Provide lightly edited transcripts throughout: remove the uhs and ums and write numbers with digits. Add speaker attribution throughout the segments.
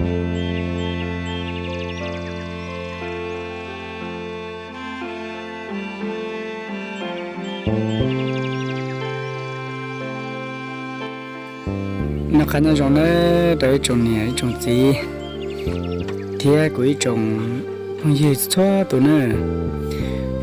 Speaker 1: nó khá nhau trong nó tới trồng này trồng gì thì của trồng không gì xóa tụi nó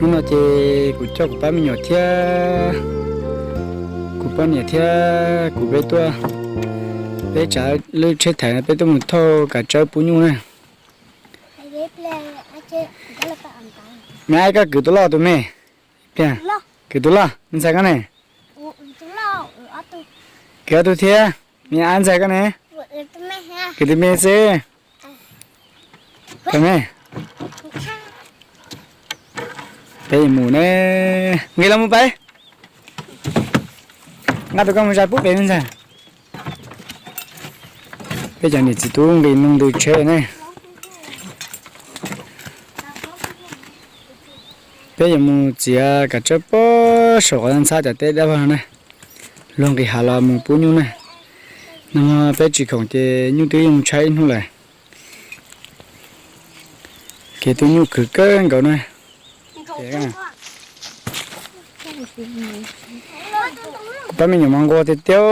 Speaker 1: nó chơi của cho của ba mình nhỏ thia của ba nhỏ thia của bé tua bé trả lưỡi chết thẻ bé tôi một thô cả trái bún nhung này mẹ ai cả cứ tôi lo tụi mẹ kìa cứ tôi lo mình sai cái này cứ tôi thia mẹ ăn sai cái này cứ tôi mẹ xe cái này đây mù nè nghe lắm không bay ngã tụi con ra bút bé lên ra bây giờ thì chỉ tu đi nông được chơi này bây giờ mù chỉ cả chớp bó sổ ăn sao cho tết đó vào này luôn cái hà la mù bún nhung này nhưng mà bây chỉ còn cái nhung tươi nhung cháy không lại cái tôi nhung cứ cơn cậu này ba mình mong qua thì tiêu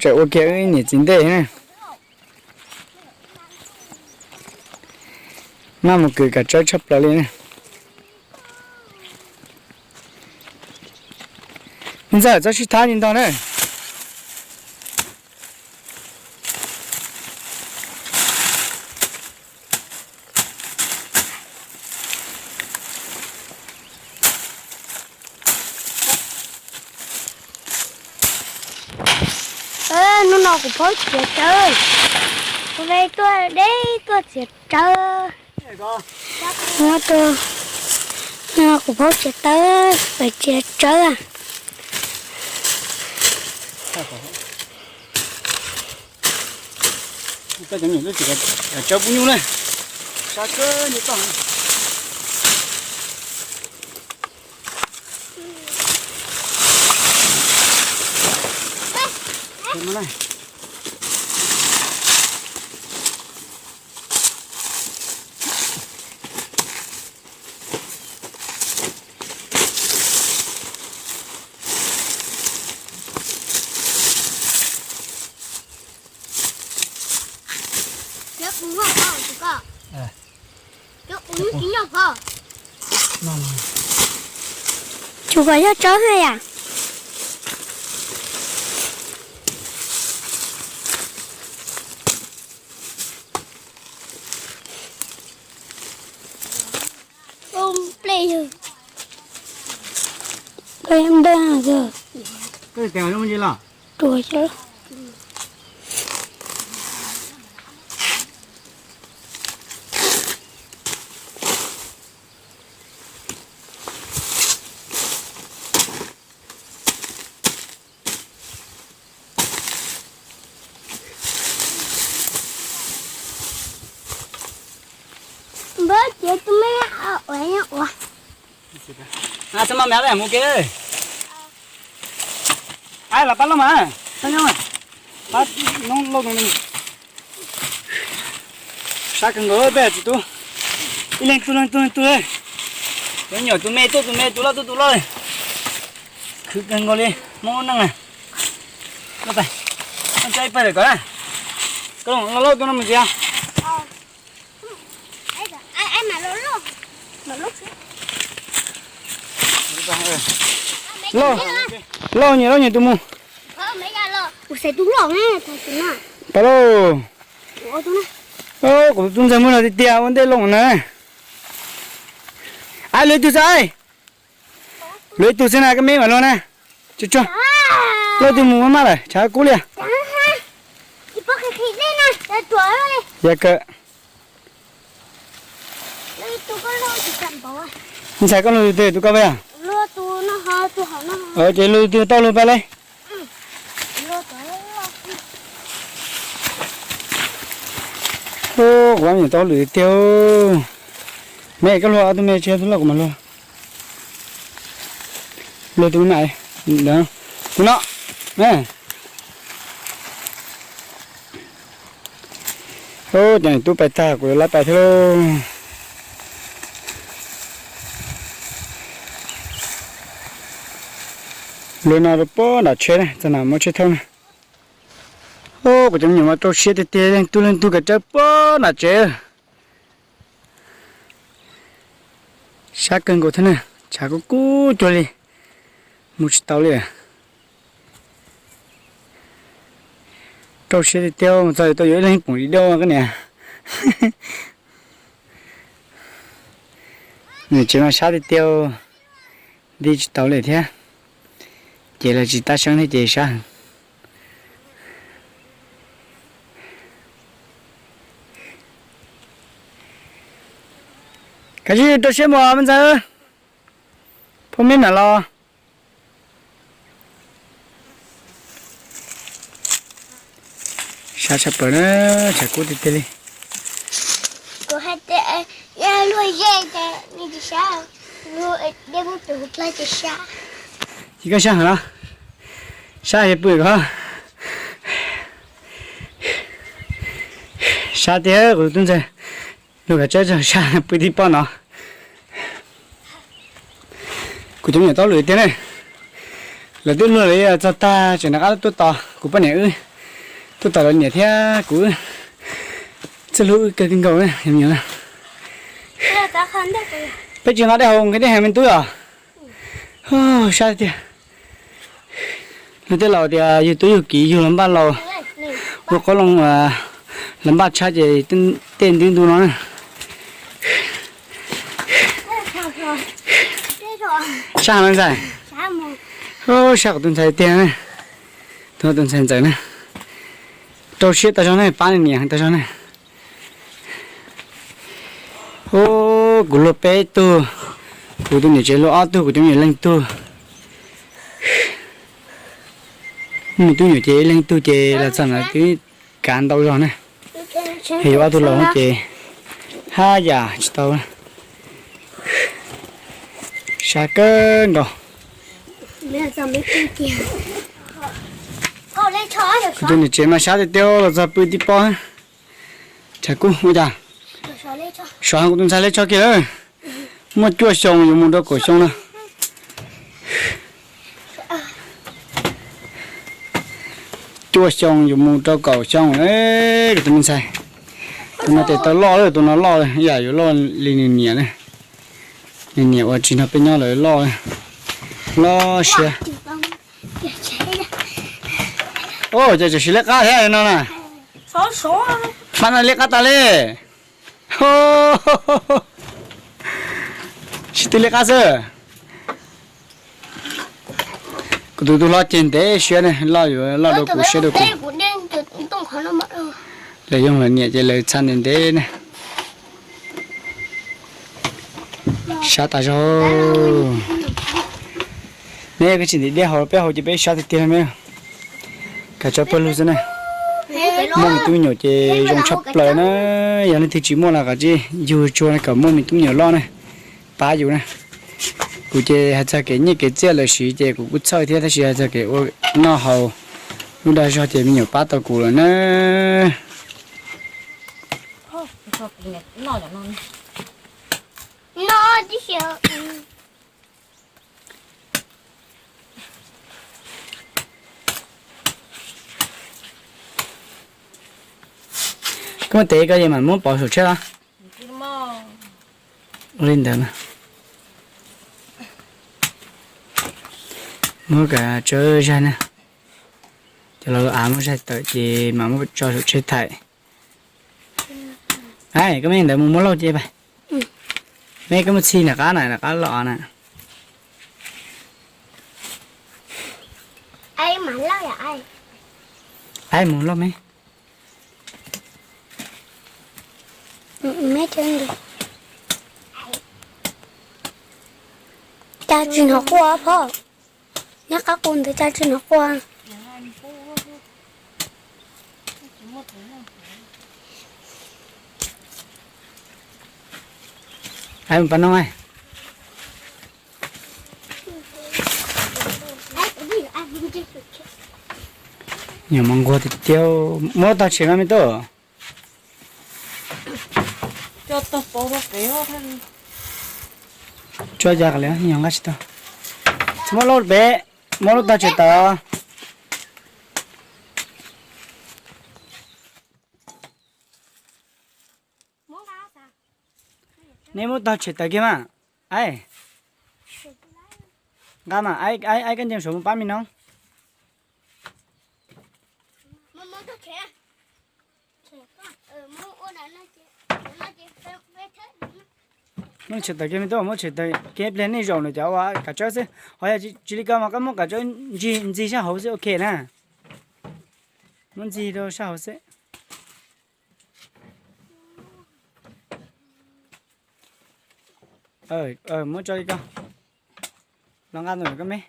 Speaker 1: trở ok nhỉ chính đề này mà một cái cả trái chấp lại này bây giờ cho chị thay nhìn tao này
Speaker 2: nó nào cũng phải chết chơi hôm nay tôi chết chơi nó cũng phải chết chơi phải chết chơi à
Speaker 1: ta chẳng nhìn nó chỉ là cháu bún nhung này sao cơ như con nó này
Speaker 2: nó cũng ngon không chú con nó cũng chín nhau không chú có cho chó hay à đây em đang giờ
Speaker 1: cái kèo nó gì là
Speaker 2: đùa chứ bớt chị tụi mẹ ủa
Speaker 1: à sao mà mẹ lại mua kia ai là bắt lắm à sao nhau à bắt nông lâu rồi sao cần ngồi bé chị tu đi lên tu đây cái nhỏ tụi mẹ tu lo cứ cần ngồi đi mong năng này nó phải ăn chay phải được cái này cái nó lâu nó mình gì à
Speaker 2: ai mà lúc
Speaker 1: lo nhiều tụi mu
Speaker 2: sẽ tú lỏng ấy thật sự là
Speaker 1: alo
Speaker 2: ủa tú
Speaker 1: ô cũng tung ra mua là tiệt vấn đề lỏng này ai lấy tu sai lấy tu xem nào cái mấy mà lo nè cho lấy tu mu mà này chả cú liền
Speaker 2: chị bắt cái thịt lên nè để chuối rồi
Speaker 1: dạ cơ
Speaker 2: lấy tu có lo thì chậm bảo à
Speaker 1: mình sai con lười từ tu cao về à
Speaker 2: lo tu nó ho tu hỏng nó
Speaker 1: ở trên lười tu to lườiไปเลย ô quá nhiều to lưỡi tiêu mẹ cái loa tôi mẹ chơi tôi lo của mình luôn lưỡi tôi này đó tôi nó nè ô chẳng tu bài ta của lá bài thôi luôn nào bố đã chơi này cho nào mới chơi thôi này ô của chúng nhiều mà tôi chơi thì lên tu cái chơi bố đã chơi sát cân của thế này chả có cú cho đi một tàu liền tôi chơi thì tiêu rồi tôi nhớ lên cũng đi đâu cái này người chỉ mà sát thì tiêu đi tàu liền thế chỉ là chỉ ta sáng thì chỉ sáng cái gì tôi xem mà bây giờ không biết là lo sao sắp bữa nữa chả cố đi đi
Speaker 2: cô hay tệ ya nuôi dê tệ đi thì sao nuôi đem một tủ lại thì sao
Speaker 1: chỉ có sao hả sao thì bự hả sao thế của tôi chơi lúc cái chơi sao bự đi bao nó của chúng nhà tao lười thế này là tôi lười cho ta chỉ là tôi to của bạn này ơi tôi tao là nhà thế của chơi lối cái kinh cầu này em nhớ là bây giờ nó đây hồng cái này hàng bên túi à sao thế người ta lò thì yêu túi kỹ yêu lắm ba lò một có lòng làm ba cha gì tên tiếng tôi nói sao nó dài sao tuần sai tiền này thôi tuần sai dài này trâu xếp ta cho này bán được ta cho này của lô bé tu của tôi nhớ chơi lô tu của tôi nhớ lên tu mình tôi nhớ chơi lên tu chơi là sao là cái cán đâu rồi này thì qua tôi lô chơi ha dạ tao xa cơn rồi
Speaker 2: bây giờ mới tiêu tiền lấy chó được
Speaker 1: tôi nhớ chơi mà xa thì tiêu là giờ bự đi bao chả cũng bây giờ sáng của tôi sai lấy cho kìa một chuột sông dùng một đôi cổ sông nữa chuột sông dùng một đôi cổ sông ấy để tôi sai tôi nói tao lo rồi tôi nói lo rồi giờ yo lo liền nhẹ này liền nhẹ và chỉ nó bên nhau rồi lo xe ô giờ chỉ lấy cá thế nó nè số mà nó lấy cá ta lên chỉ lấy cá sơ tôi lo trên thế xe này lo đồ của xe đồ của lấy dùng là nhẹ chỉ lấy chăn đến thế này sát ta rồi nè cái chuyện đi học bé học chỉ bé sát thì tiền mấy cả cho bớt luôn thế này mong tôi nhỏ chơi dùng chắp lại nó giờ này thì chỉ mua là cái gì dù cho này cả mong mình tôi nhỏ lo này ba dù này cụ chơi hay cho cái như cái chơi là sử chơi cụ cứ chơi thế thì hay cho cái nó hậu lúc đó cho chơi mình nhỏ ba tàu cụ rồi nữa
Speaker 2: nó đi sao
Speaker 1: cái tế cái gì mà muốn bỏ sổ chết á lên đó nè mua cả chơi ra nè cho nó ám ra tới gì mà muốn cho sổ chết thảy ai cái mình để muốn lâu chơi vậy mấy cái một xi là cá này là cá lọ nè
Speaker 2: ai mà lâu vậy
Speaker 1: ai muốn lâu mấy
Speaker 2: mấy chân được cha chuyện học qua phò nhắc các con thì cha chuyện học qua
Speaker 1: ai muốn nói nhiều mong qua thì tiêu mua tao chỉ làm gì đó
Speaker 3: cho tao bỏ vào cái hộp thân
Speaker 1: cho giặc lẽ nhàng cái gì mua lót bé mua lót ta chỉ tao
Speaker 2: muốn đá sao
Speaker 1: nếu mua tao chỉ tao kia mà ai gà mà ai cái gì số 30 không
Speaker 2: muốn muốn thuốc trẻ muốn uống nó chỉ phải thế
Speaker 1: muốn chỉ tao kia mình đâu muốn chỉ tao kia bên này rồi nữa cháu à cả chỗ sẽ hỏi chỉ đi cái mà cái muốn cả chỗ gì sao hậu sẽ ok nè muốn gì đâu sao hậu sẽ muốn cho đi con lòng ăn rồi cái mấy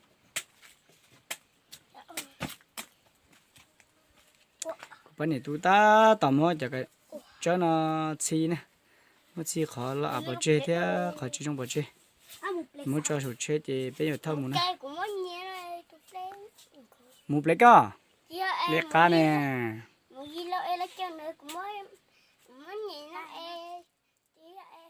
Speaker 1: bên này tụi ta tò mò cho cái cho nó chi nè nó chi khó là à bảo chơi thế khó chơi trong bảo chơi muốn cho số chơi thì bây giờ thâu muốn nè
Speaker 2: cây của muốn nhé rồi tụt lên
Speaker 1: một lấy cơ
Speaker 2: giờ
Speaker 1: lấy cá nè
Speaker 2: một gì lâu em lấy cho nữa của muốn nhẹ nó em chỉ là em